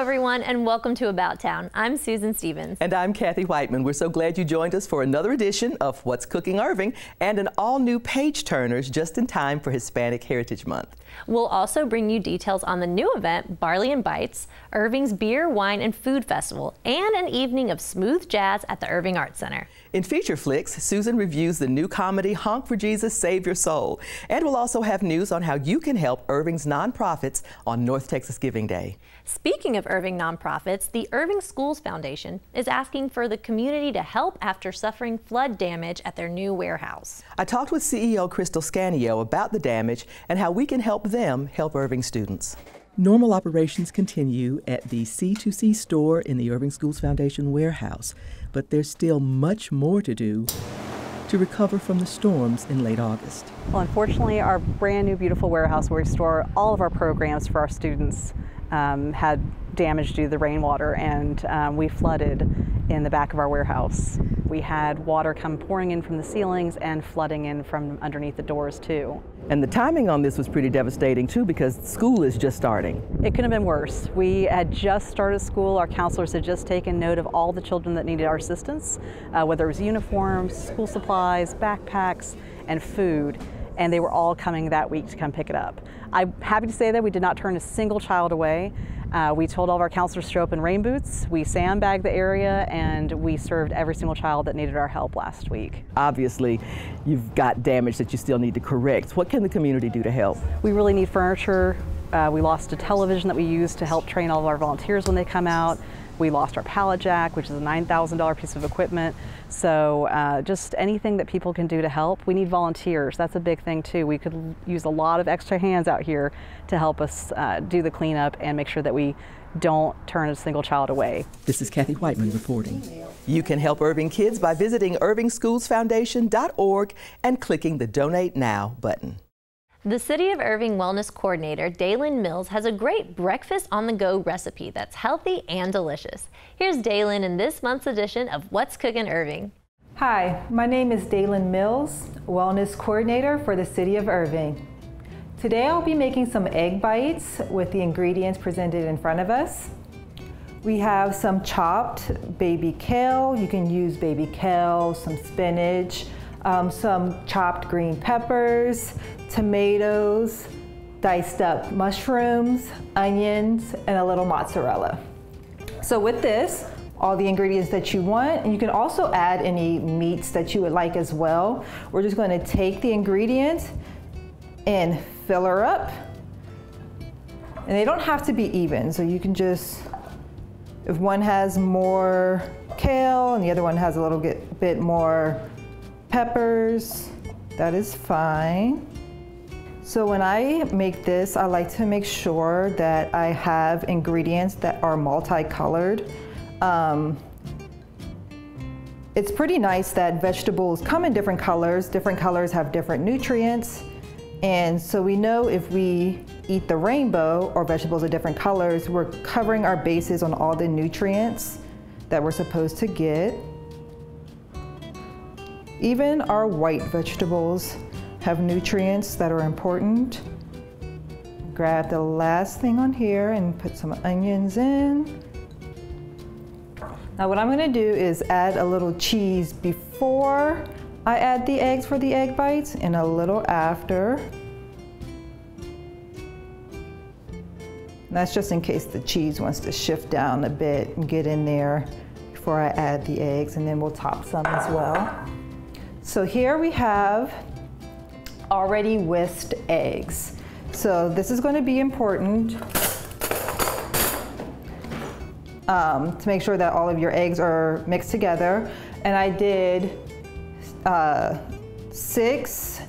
everyone, and welcome to About Town. I'm Susan Stevens. And I'm Kathy Whiteman. We're so glad you joined us for another edition of What's Cooking Irving and an all-new page turners just in time for Hispanic Heritage Month. We'll also bring you details on the new event, Barley and Bites, Irving's Beer, Wine, and Food Festival, and an evening of smooth jazz at the Irving Arts Center. In Feature Flicks, Susan reviews the new comedy Honk for Jesus, Save Your Soul. And we'll also have news on how you can help Irving's nonprofits on North Texas Giving Day. Speaking of Irving nonprofits, the Irving Schools Foundation is asking for the community to help after suffering flood damage at their new warehouse. I talked with CEO Crystal Scanio about the damage and how we can help them help Irving students. Normal operations continue at the C2C store in the Irving Schools Foundation warehouse, but there's still much more to do to recover from the storms in late August. Well, unfortunately, our brand new beautiful warehouse where we store all of our programs for our students had damage due to the rainwater, and we flooded in the back of our warehouse. We had water come pouring in from the ceilings and flooding in from underneath the doors too. And the timing on this was pretty devastating too, because school is just starting. It couldn't have been worse. We had just started school. Our counselors had just taken note of all the children that needed our assistance, whether it was uniforms, school supplies, backpacks, and food. And they were all coming that week to come pick it up. I'm happy to say that we did not turn a single child away. We told all of our counselors to show up in rain boots, we sandbagged the area, and we served every single child that needed our help last week. Obviously, you've got damage that you still need to correct. What can the community do to help? We really need furniture. We lost a television that we use to help train all of our volunteers when they come out. We lost our pallet jack, which is a $9,000 piece of equipment. So just anything that people can do to help. We need volunteers. That's a big thing too. We could use a lot of extra hands out here to help us do the cleanup and make sure that we don't turn a single child away. This is Kathy Whiteman reporting. You can help Irving kids by visiting IrvingSchoolsFoundation.org and clicking the Donate Now button. The City of Irving Wellness Coordinator, Daylin Mills, has a great breakfast on the go recipe that's healthy and delicious. Here's Daylin in this month's edition of What's Cooking Irving. Hi, my name is Daylin Mills, Wellness Coordinator for the City of Irving. Today I'll be making some egg bites with the ingredients presented in front of us. We have some chopped baby kale. You can use baby kale, some spinach, some chopped green peppers, tomatoes, diced up mushrooms, onions, and a little mozzarella. So with this, all the ingredients that you want, and you can also add any meats that you would like as well. We're just going to take the ingredients and fill her up. And they don't have to be even, so you can just, if one has more kale and the other one has a little bit more peppers, that is fine. So when I make this, I like to make sure that I have ingredients that are multicolored. It's pretty nice that vegetables come in different colors. Different colors have different nutrients. And so we know if we eat the rainbow or vegetables of different colors, we're covering our bases on all the nutrients that we're supposed to get. Even our white vegetables have nutrients that are important. Grab the last thing on here and put some onions in. Now what I'm gonna do is add a little cheese before I add the eggs for the egg bites and a little after. And that's just in case the cheese wants to shift down a bit and get in there before I add the eggs, and then we'll top some as well. So here we have already whisked eggs. So this is going to be important to make sure that all of your eggs are mixed together. And I did 6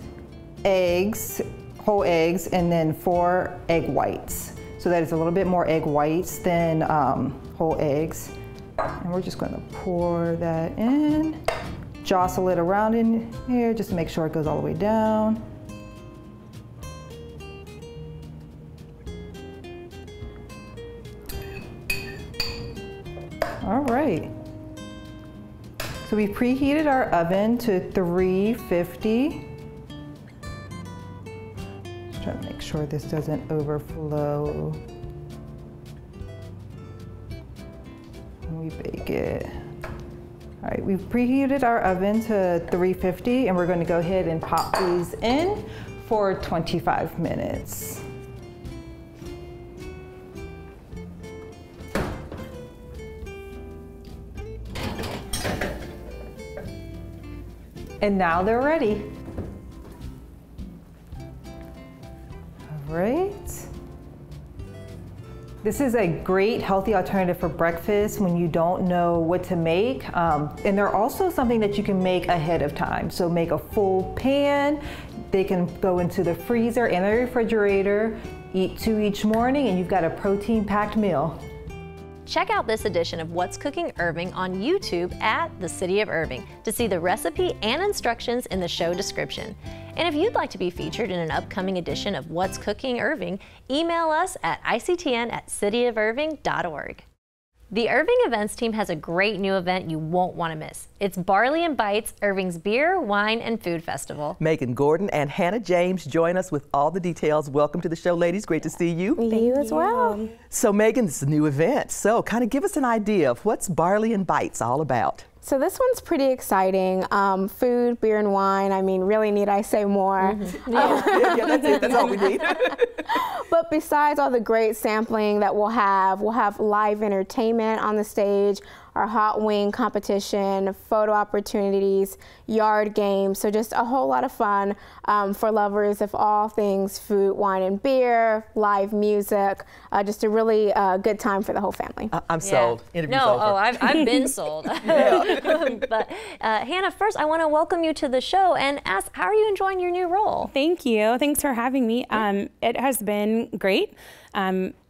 eggs, whole eggs, and then 4 egg whites. So that is a little bit more egg whites than whole eggs. And we're just going to pour that in. Jostle it around in here just to make sure it goes all the way down. All right. So we preheated our oven to 350. Just trying to make sure this doesn't overflow. we bake it. All right, we've preheated our oven to 350 and we're going to go ahead and pop these in for 25 minutes. And now they're ready. All right. This is a great healthy alternative for breakfast when you don't know what to make. And they're also something that you can make ahead of time. So make a full pan. They can go into the freezer and the refrigerator, eat 2 each morning, and you've got a protein-packed meal. Check out this edition of What's Cooking Irving on YouTube at the City of Irving to see the recipe and instructions in the show description. And if you'd like to be featured in an upcoming edition of What's Cooking Irving, email us at ictn@cityofirving.org. The Irving Events team has a great new event you won't want to miss. It's Barley and Bites, Irving's beer, wine, and food festival. Megan Gordon and Hannah James join us with all the details. Welcome to the show, ladies. Great to see you. You as well. So Megan, this is a new event. So kind of give us an idea of what's Barley and Bites all about. So this one's pretty exciting. Food, beer, and wine. I mean, really need I say more? Yeah, that's it. That's all we need. But besides all the great sampling that we'll have live entertainment on the stage, our hot wing competition, photo opportunities, yard games. So just a whole lot of fun for lovers of all things food, wine, and beer, live music. Just a really good time for the whole family. I'm sold. Interview's over. I've been sold. But Hannah, first I want to welcome you to the show and ask, how are you enjoying your new role? Thank you. Thanks for having me. It has been great.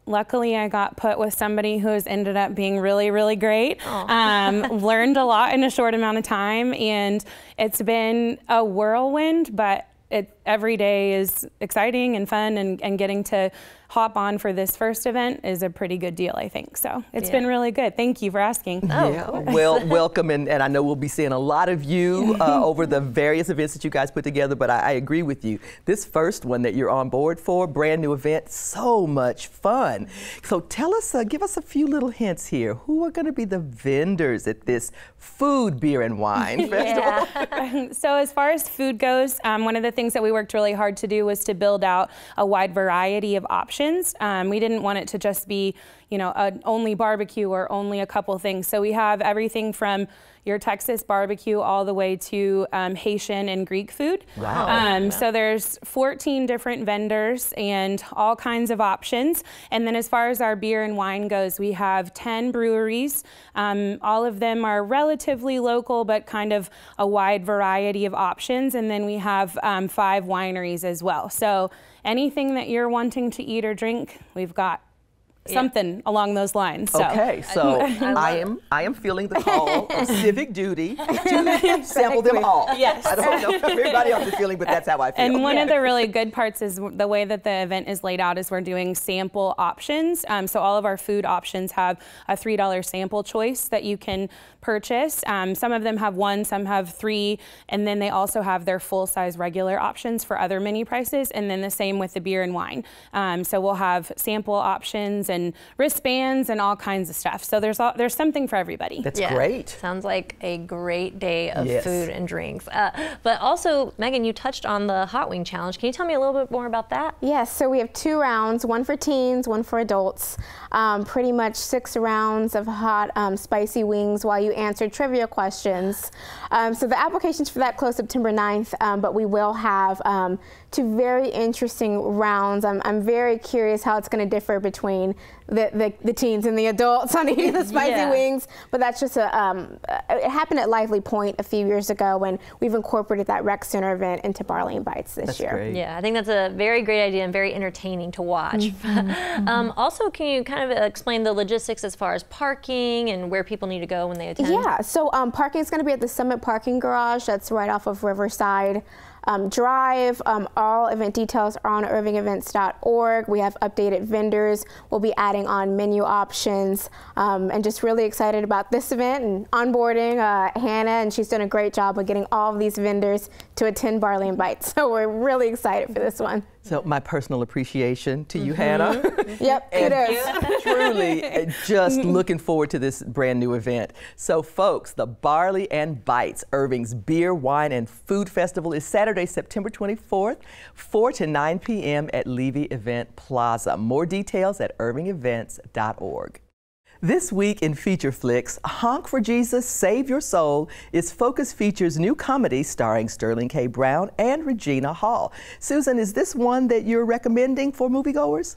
Luckily, I got put with somebody who has ended up being really, really great. Learned a lot in a short amount of time, and it's been a whirlwind, but every day is exciting and fun, and getting to hop on for this first event is a pretty good deal, I think. So it's been really good. Thank you for asking. Yeah, well, welcome, and I know we'll be seeing a lot of you over the various events that you guys put together, but I agree with you. This first one that you're on board for, brand new event, so much fun. So tell us, give us a few little hints here. Who are going to be the vendors at this food, beer, and wine festival? So as far as food goes, one of the things that we worked really hard to do was to build out a wide variety of options. We didn't want it to just be, only barbecue or only a couple things. So we have everything from your Texas barbecue all the way to Haitian and Greek food. Wow. So there's 14 different vendors and all kinds of options. And then as far as our beer and wine goes, we have 10 breweries. All of them are relatively local, but kind of a wide variety of options. And then we have 5 wineries as well. So anything that you're wanting to eat or drink, we've got something along those lines. So. Okay, so I am feeling the call of civic duty to sample them all. Yes. I don't know if everybody else is feeling, but that's how I feel. And one of the really good parts is the way that the event is laid out is we're doing sample options. So all of our food options have a $3 sample choice that you can purchase. Some of them have 1, some have 3, and then they also have their full-size regular options for other mini prices, and then the same with the beer and wine. So we'll have sample options and wristbands and all kinds of stuff. So there's something for everybody. That's great. Sounds like a great day of food and drinks. But also, Megan, you touched on the hot wing challenge. Can you tell me a little bit more about that? Yes, so we have 2 rounds, one for teens, one for adults. Pretty much 6 rounds of hot, spicy wings while you answer trivia questions. So the applications for that close September 9th, but we will have 2 very interesting rounds. I'm very curious how it's going to differ between the teens and the adults on eating the spicy wings, but that's just it happened at Lively Point a few years ago when we've incorporated that rec center event into Barley and Bites this year. Great. Yeah, I think that's a very great idea and very entertaining to watch. Also, can you kind of explain the logistics as far as parking and where people need to go when they attend? Yeah, so parking is going to be at the Summit Parking Garage. That's right off of Riverside Drive. All event details are on irvingevents.org. We have updated vendors. We'll be adding on menu options, and just really excited about this event and onboarding Hannah, and she's done a great job of getting all of these vendors to attend Barley and Bites. So we're really excited for this one. So my personal appreciation to you, Hannah. Yep, it is. Truly, just looking forward to this brand new event. So folks, the Barley and Bites, Irving's Beer, Wine, and Food Festival is Saturday, September 24th, 4 to 9 p.m. at Levy Event Plaza. More details at irvingevents.org. This week in Feature Flicks, Honk for Jesus, Save Your Soul is Focus Feature's new comedy starring Sterling K. Brown and Regina Hall. Susan, is this one that you're recommending for moviegoers?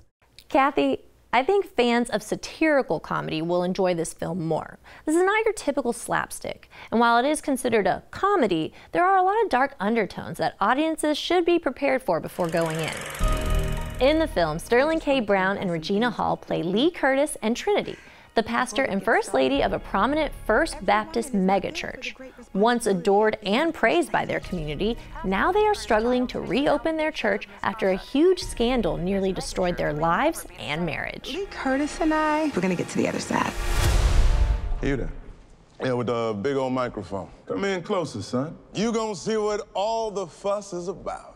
Kathy, I think fans of satirical comedy will enjoy this film more. This is not your typical slapstick, and while it is considered a comedy, there are a lot of dark undertones that audiences should be prepared for before going in. In the film, Sterling K. Brown and Regina Hall play Lee Curtis and Trinity, the pastor and first lady of a prominent First Baptist megachurch. Once adored and praised by their community, now they are struggling to reopen their church after a huge scandal nearly destroyed their lives and marriage. Lee Curtis and we're gonna get to the other side. You there? Yeah, with the big old microphone. Come in closer, son. You gonna see what all the fuss is about.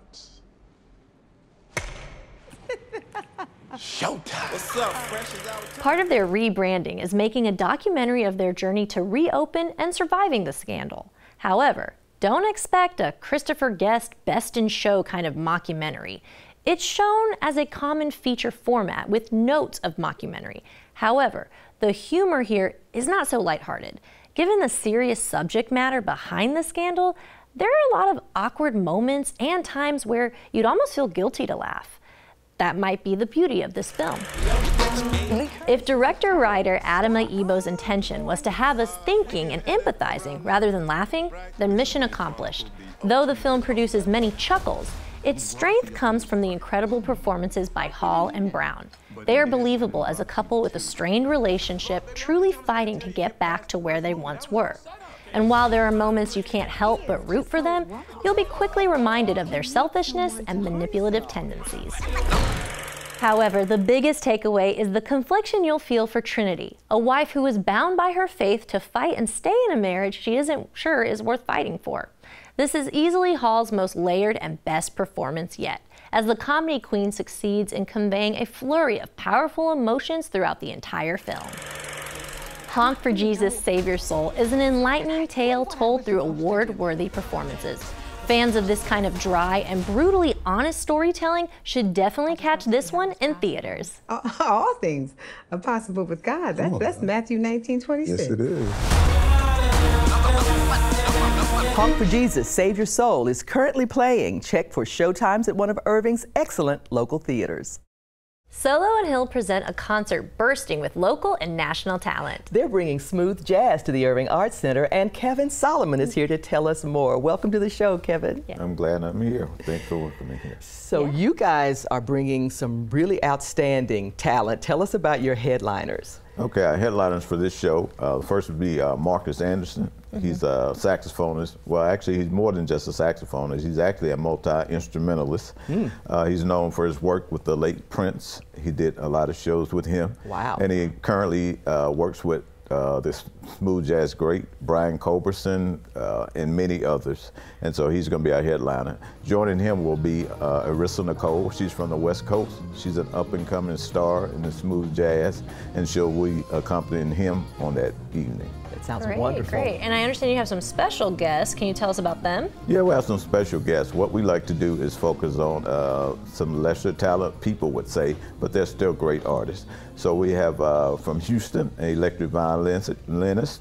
Showtime. What's up, Fresh? Part of their rebranding is making a documentary of their journey to reopen and surviving the scandal. However, don't expect a Christopher Guest Best in Show kind of mockumentary. It's shown as a common feature format with notes of mockumentary. However, the humor here is not so lighthearted. Given the serious subject matter behind the scandal, there are a lot of awkward moments and times where you'd almost feel guilty to laugh. That might be the beauty of this film. If director-writer Adama Ebo's intention was to have us thinking and empathizing rather than laughing, then mission accomplished. Though the film produces many chuckles, its strength comes from the incredible performances by Hall and Brown. They are believable as a couple with a strained relationship, truly fighting to get back to where they once were. And while there are moments you can't help but root for them, you'll be quickly reminded of their selfishness and manipulative tendencies. However, the biggest takeaway is the confliction you'll feel for Trinity, a wife who is bound by her faith to fight and stay in a marriage she isn't sure is worth fighting for. This is easily Hall's most layered and best performance yet, as the comedy queen succeeds in conveying a flurry of powerful emotions throughout the entire film. Honk for Jesus, Save Your Soul is an enlightening tale told through award-worthy performances. Fans of this kind of dry and brutally honest storytelling should definitely catch this one in theaters. All things are possible with God. That's Matthew 19:26. Yes, it is. Honk for Jesus, Save Your Soul is currently playing. Check for showtimes at one of Irving's excellent local theaters. Solo and Hill present a concert bursting with local and national talent. They're bringing smooth jazz to the Irving Arts Center, and Kevin Solomon is here to tell us more. Welcome to the show, Kevin. Yeah. I'm glad I'm here. Thanks for welcoming me here. So you guys are bringing some really outstanding talent. Tell us about your headliners. Okay, our headliners for this show, first would be Marcus Anderson. He's a saxophonist. Well, actually, he's more than just a saxophonist. He's actually a multi-instrumentalist. He's known for his work with the late Prince. He did a lot of shows with him. Wow. And he currently works with this smooth jazz great, Brian Culberson, and many others. And so he's going to be our headliner. Joining him will be Arissa Nicole. She's from the West Coast. She's an up-and-coming star in the smooth jazz, and she'll be accompanying him on that evening. It sounds Great, wonderful. great. And I understand you have some special guests. Can you tell us about them? Yeah, we have some special guests. What we like to do is focus on some lesser talent, people would say, but they're still great artists. So we have from Houston, an electric violinist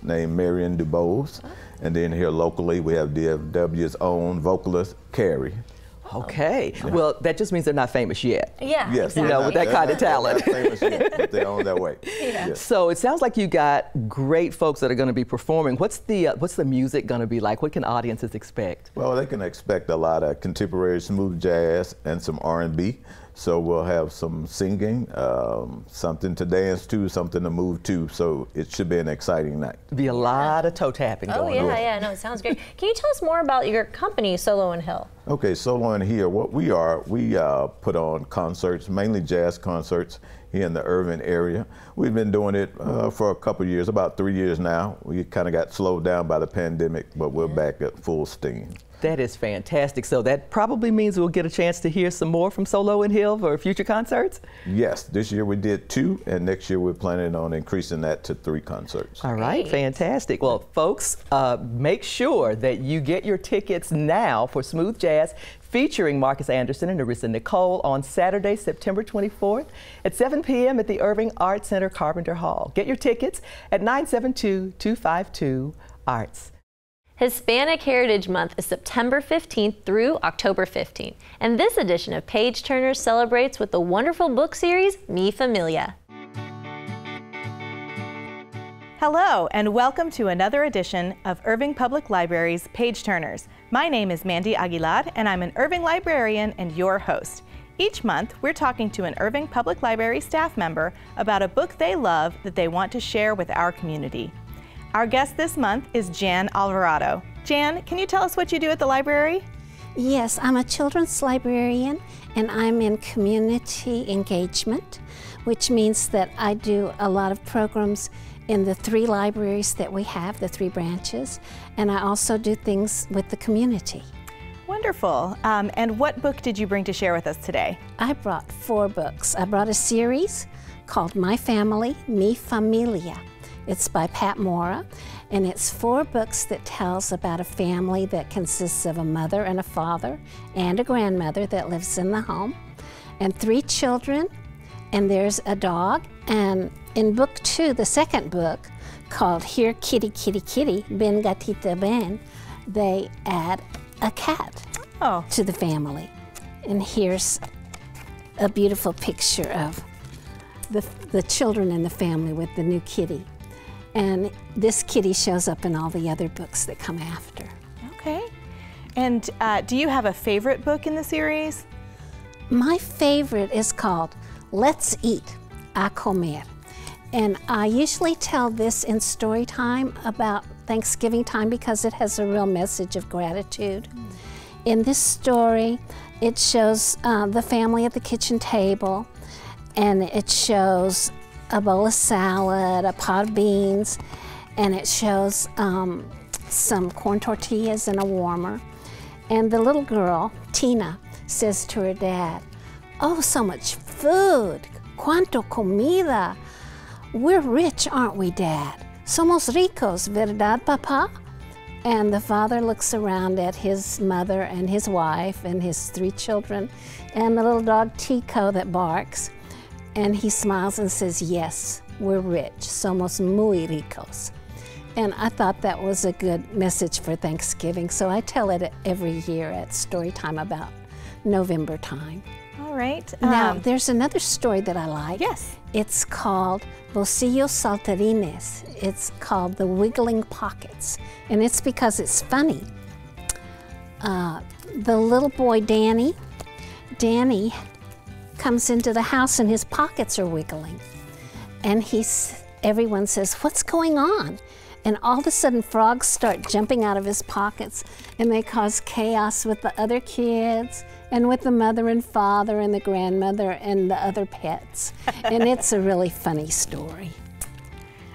named Marion DuBose. And then here locally, we have DFW's own vocalist, Carrie. Okay, well, that just means they're not famous yet. Yeah, Yes, exactly. You know, with that kind of talent. They're not famous yet, but they're on their way. Yeah. Yes. So it sounds like you got great folks that are going to be performing. What's the music going to be like? What can audiences expect? Well, they can expect a lot of contemporary smooth jazz and some R&B. So we'll have some singing, something to dance to, something to move to. So it should be an exciting night. Be a lot of toe tapping going on. Yeah, no, it sounds great. Can you tell us more about your company, Solo and Hill? Okay, Solo and Here, what we are, we put on concerts, mainly jazz concerts here in the Irving area. We've been doing it for a couple of years, about 3 years now. We kind of got slowed down by the pandemic, but we're back at full steam. That is fantastic. So that probably means we'll get a chance to hear some more from Solo and Hill for future concerts? Yes, this year we did 2, and next year we're planning on increasing that to 3 concerts. All right, fantastic. Well, folks, make sure that you get your tickets now for Smooth Jazz featuring Marcus Anderson and Arissa Nicole on Saturday, September 24th at 7 p.m. at the Irving Arts Center, Carpenter Hall. Get your tickets at 972-252-ARTS. Hispanic Heritage Month is September 15th through October 15th, and this edition of Page Turners celebrates with the wonderful book series, Mi Familia. Hello, and welcome to another edition of Irving Public Library's Page Turners. My name is Mandy Aguilar, and I'm an Irving librarian and your host. Each month, we're talking to an Irving Public Library staff member about a book they love that they want to share with our community. Our guest this month is Jan Alvarado. Jan, can you tell us what you do at the library? Yes, I'm a children's librarian and I'm in community engagement, which means that I do a lot of programs in the 3 libraries that we have, the 3 branches, and I also do things with the community. Wonderful. And what book did you bring to share with us today? I brought 4 books. I brought a series called My Family, Mi Familia. It's by Pat Mora, and it's 4 books that tells about a family that consists of a mother and a father and a grandmother that lives in the home, and 3 children, and there's a dog. And in book 2, the second book, called Here Kitty Kitty Kitty, Ben Gatita Ben, they add a cat to the family. And here's a beautiful picture of the children in the family with the new kitty. And this kitty shows up in all the other books that come after. Okay. And do you have a favorite book in the series? My favorite is called Let's Eat, A Comer. And I usually tell this in story time about Thanksgiving time because it has a real message of gratitude. In this story, it shows the family at the kitchen table, and it shows a bowl of salad, a pot of beans, and it shows some corn tortillas and a warmer. And the little girl, Tina, says to her dad, "Oh, so much food, cuánto comida. We're rich, aren't we, Dad? Somos ricos, ¿verdad, Papa?" And the father looks around at his mother and his wife and his 3 children and the little dog Tico that barks. And he smiles and says, "Yes, we're rich, somos muy ricos." And I thought that was a good message for Thanksgiving, so I tell it every year at story time about November time. All right. Now, there's another story that I like. Yes. It's called Bolsillos Saltarines. It's called The Wiggling Pockets, and it's because it's funny. The little boy, Danny comes into the house and his pockets are wiggling. And everyone says, "What's going on?" And all of a sudden frogs start jumping out of his pockets and they cause chaos with the other kids and with the mother and father and the grandmother and the other pets. And it's a really funny story.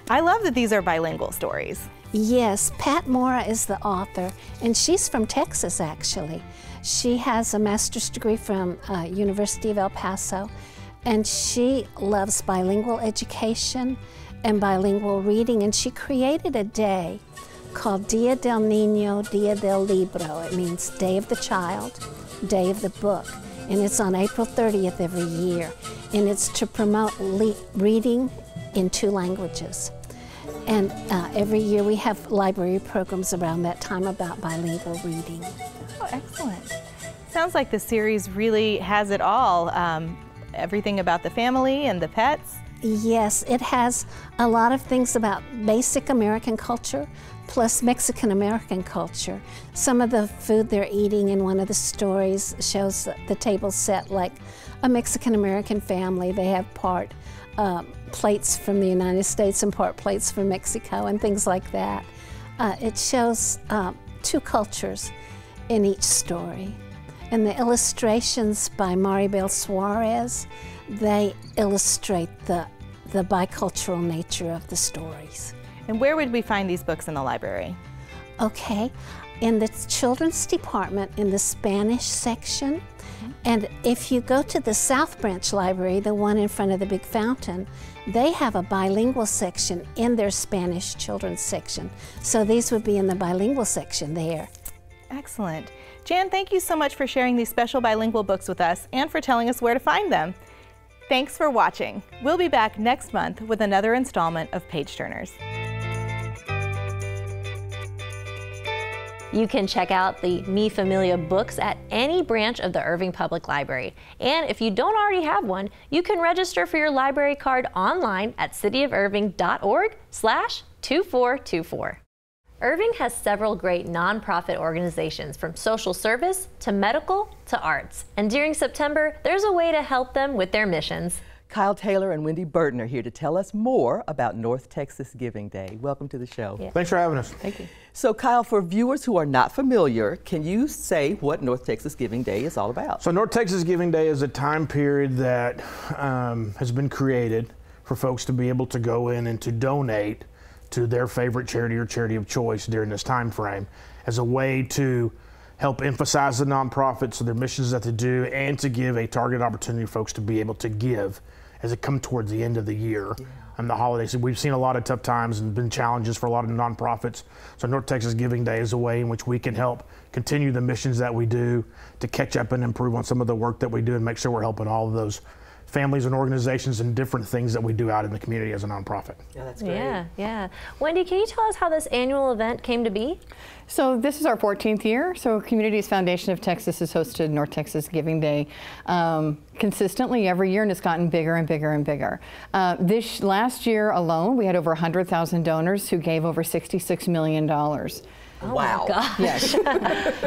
I love that these are bilingual stories. Yes, Pat Mora is the author, and she's from Texas actually. She has a master's degree from University of El Paso, and she loves bilingual education and bilingual reading, and she created a day called Dia del Niño, Dia del Libro. It means Day of the Child, Day of the Book, and it's on April 30th every year, and it's to promote reading in 2 languages. And every year we have library programs around that time about bilingual reading. Oh, excellent. Sounds like the series really has it all. Everything about the family and the pets. Yes, it has a lot of things about basic American culture plus Mexican American culture. Some of the food they're eating in one of the stories shows the table set like a Mexican American family. They have part plates from the United States and part plates from Mexico and things like that. It shows 2 cultures in each story. And the illustrations by Maribel Suarez, they illustrate the bicultural nature of the stories. And where would we find these books in the library? Okay, in the children's department in the Spanish section. And if you go to the South Branch Library, the one in front of the big fountain, they have a bilingual section in their Spanish children's section. So these would be in the bilingual section there. Excellent. Jan, thank you so much for sharing these special bilingual books with us and for telling us where to find them. Thanks for watching. We'll be back next month with another installment of Page Turners. You can check out the Mi Familia books at any branch of the Irving Public Library. And if you don't already have one, you can register for your library card online at cityofirving.org/2424. Irving has several great nonprofit organizations, from social service to medical to arts. And during September, there's a way to help them with their missions. Kyle Taylor and Wendy Burton are here to tell us more about North Texas Giving Day. Welcome to the show. Yeah. Thanks for having us. Thank you. So Kyle, for viewers who are not familiar, can you say what North Texas Giving Day is all about? So North Texas Giving Day is a time period that has been created for folks to be able to go in and to donate to their favorite charity or charity of choice during this time frame, as a way to help emphasize the nonprofits and their missions that they do, and to give a target opportunity for folks to be able to give as it comes towards the end of the year and the holidays. We've seen a lot of tough times and been challenges for a lot of nonprofits. So North Texas Giving Day is a way in which we can help continue the missions that we do, to catch up and improve on some of the work that we do, and make sure we're helping all of those families and organizations and different things that we do out in the community as a nonprofit. Yeah, that's great. Yeah, yeah. Wendy, can you tell us how this annual event came to be? So this is our 14th year. So Communities Foundation of Texas has hosted North Texas Giving Day consistently every year, and it's gotten bigger and bigger and bigger. This last year alone, we had over 100,000 donors who gave over $66 million. Oh wow. My gosh. Yes.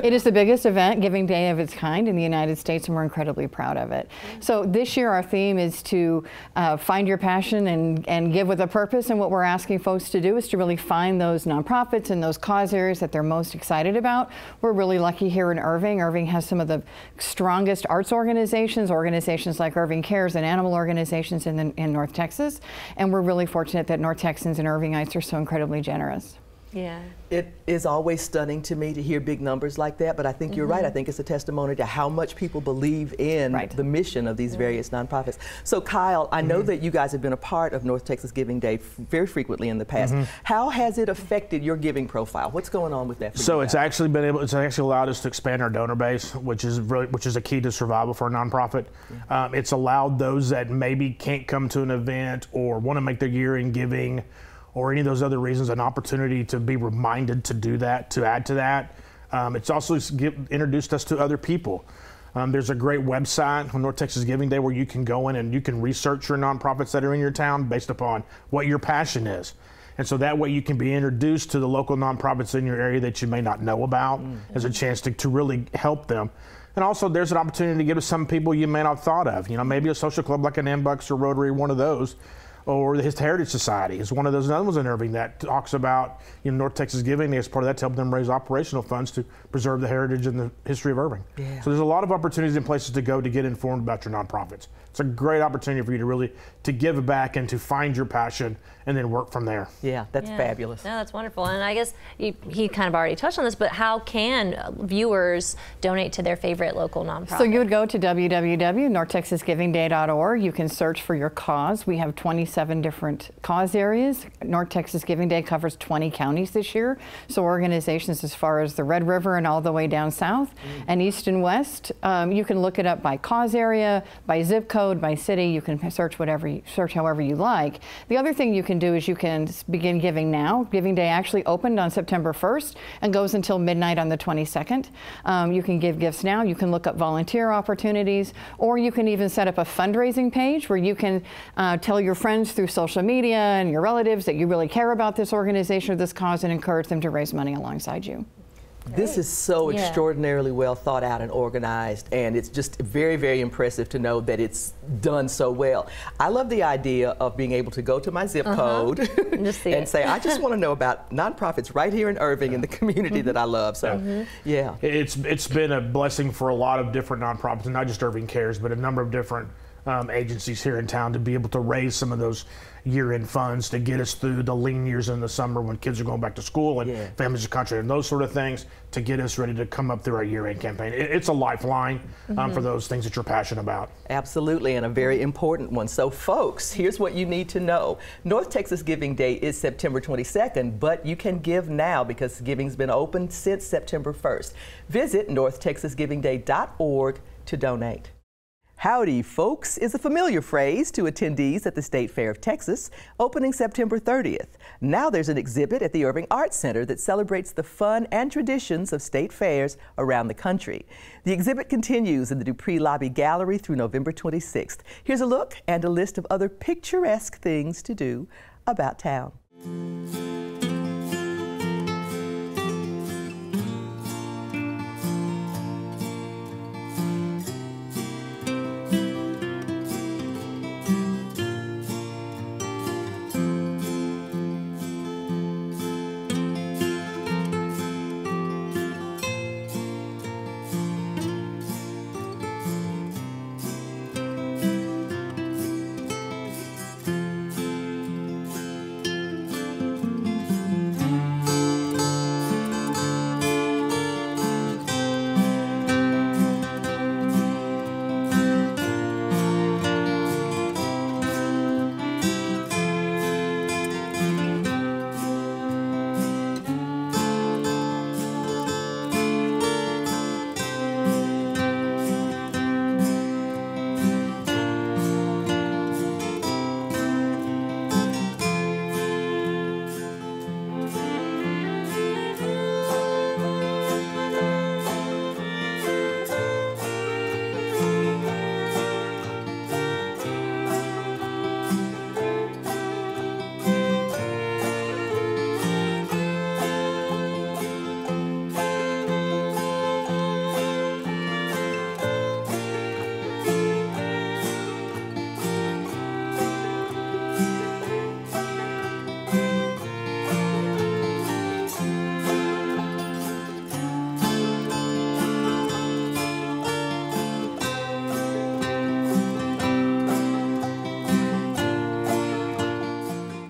It is the biggest event, Giving Day of its kind in the United States, and we're incredibly proud of it. So this year our theme is to find your passion and give with a purpose, and what we're asking folks to do is to really find those nonprofits and those cause areas that they're most excited about. We're really lucky here in Irving. Irving has some of the strongest arts organizations like Irving Cares and animal organizations in North Texas, and we're really fortunate that North Texans and Irvingites are so incredibly generous. Yeah. It is always stunning to me to hear big numbers like that, but I think you're right. I think it's a testimony to how much people believe in the mission of these various nonprofits. So Kyle, I know that you guys have been a part of North Texas Giving Day very frequently in the past. How has it affected your giving profile? What's going on with that for So you it's guys? actually allowed us to expand our donor base, which is a key to survival for a nonprofit. It's allowed those that maybe can't come to an event or want to make their year in giving, or any of those other reasons, an opportunity to be reminded to do that, to add to that. It's also introduced us to other people. There's a great website on North Texas Giving Day where you can go in and you can research your nonprofits that are in your town based upon what your passion is. And so that way you can be introduced to the local nonprofits in your area that you may not know about, as a chance to really help them. And also there's an opportunity to give to some people you may not have thought of. You know, maybe a social club like an MBUX or Rotary, one of those, or the Heritage Society is one of those other ones in Irving that talks about, you know, North Texas Giving Day as part of that to help them raise operational funds to preserve the heritage and the history of Irving. Yeah. So there's a lot of opportunities and places to go to get informed about your nonprofits. It's a great opportunity for you to really to give back and to find your passion and then work from there. Yeah, that's fabulous. No, that's wonderful. And I guess he kind of already touched on this, but how can viewers donate to their favorite local nonprofit? So you would go to www.northtexasgivingday.org. You can search for your cause. We have 27 different cause areas. North Texas Giving Day covers 20 counties this year. So organizations as far as the Red River and all the way down south and east and west. You can look it up by cause area, by zip code, by city. You can search however you like. The other thing you can do is you can begin giving now. Giving Day actually opened on September 1st and goes until midnight on the 22nd. You can give gifts now. You can look up volunteer opportunities, or you can even set up a fundraising page where you can tell your friends through social media and your relatives that you really care about this organization or this cause and encourage them to raise money alongside you. This is so extraordinarily well thought out and organized, and it's just very, very impressive to know that it's done so well. I love the idea of being able to go to my zip code and say, I just want to know about nonprofits right here in Irving in the community that I love. So, yeah. It's been a blessing for a lot of different nonprofits, and not just Irving Cares, but a number of different agencies here in town to be able to raise some of those year-end funds to get us through the lean years in the summer when kids are going back to school and families are concentrating on those sort of things, to get us ready to come up through our year-end campaign. It's a lifeline for those things that you're passionate about. Absolutely, and a very important one. So folks, here's what you need to know. North Texas Giving Day is September 22nd, but you can give now because giving's been open since September 1st. Visit northtexasgivingday.org to donate. Howdy, folks, is a familiar phrase to attendees at the State Fair of Texas, opening September 30th. Now there's an exhibit at the Irving Arts Center that celebrates the fun and traditions of state fairs around the country. The exhibit continues in the Dupree Lobby Gallery through November 26th. Here's a look and a list of other picturesque things to do about town.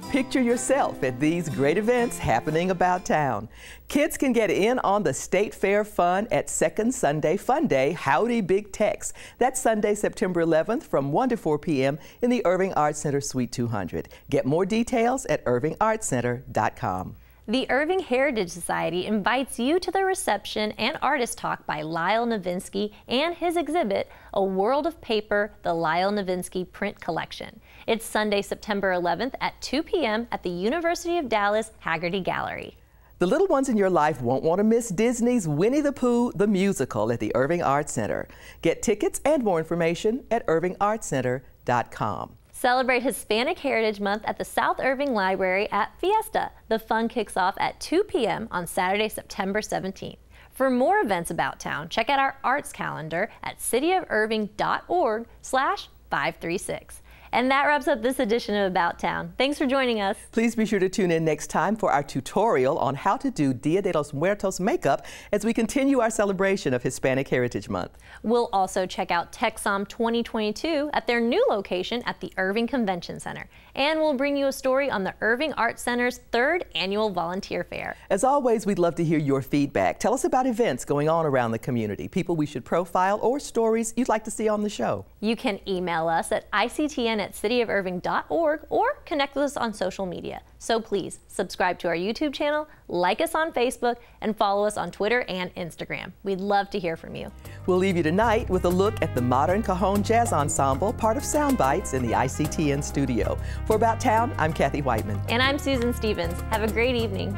Picture yourself at these great events happening about town. Kids can get in on the State Fair fun at Second Sunday Fun Day, Howdy Big Tex. That's Sunday, September 11th from 1 to 4 p.m. in the Irving Arts Center, Suite 200. Get more details at irvingartscenter.com. The Irving Heritage Society invites you to the reception and artist talk by Lyle Novinsky and his exhibit, A World of Paper, the Lyle Novinsky Print Collection. It's Sunday, September 11th at 2 p.m. at the University of Dallas Haggerty Gallery. The little ones in your life won't want to miss Disney's Winnie the Pooh, the musical at the Irving Arts Center. Get tickets and more information at irvingartscenter.com. Celebrate Hispanic Heritage Month at the South Irving Library at Fiesta. The fun kicks off at 2 p.m. on Saturday, September 17th. For more events about town, check out our arts calendar at cityofirving.org/536. And that wraps up this edition of About Town. Thanks for joining us. Please be sure to tune in next time for our tutorial on how to do Dia de los Muertos makeup as we continue our celebration of Hispanic Heritage Month. We'll also check out TechSom 2022 at their new location at the Irving Convention Center. And we'll bring you a story on the Irving Arts Center's 3rd annual volunteer fair. As always, we'd love to hear your feedback. Tell us about events going on around the community, people we should profile, or stories you'd like to see on the show. You can email us at ictn@cityofirving.org or connect with us on social media. So please subscribe to our YouTube channel, like us on Facebook, and follow us on Twitter and Instagram. We'd love to hear from you. We'll leave you tonight with a look at the Modern Cajon Jazz Ensemble, part of Sound Bites in the ICTN studio. For About Town, I'm Kathy Whiteman. And I'm Susan Stevens. Have a great evening.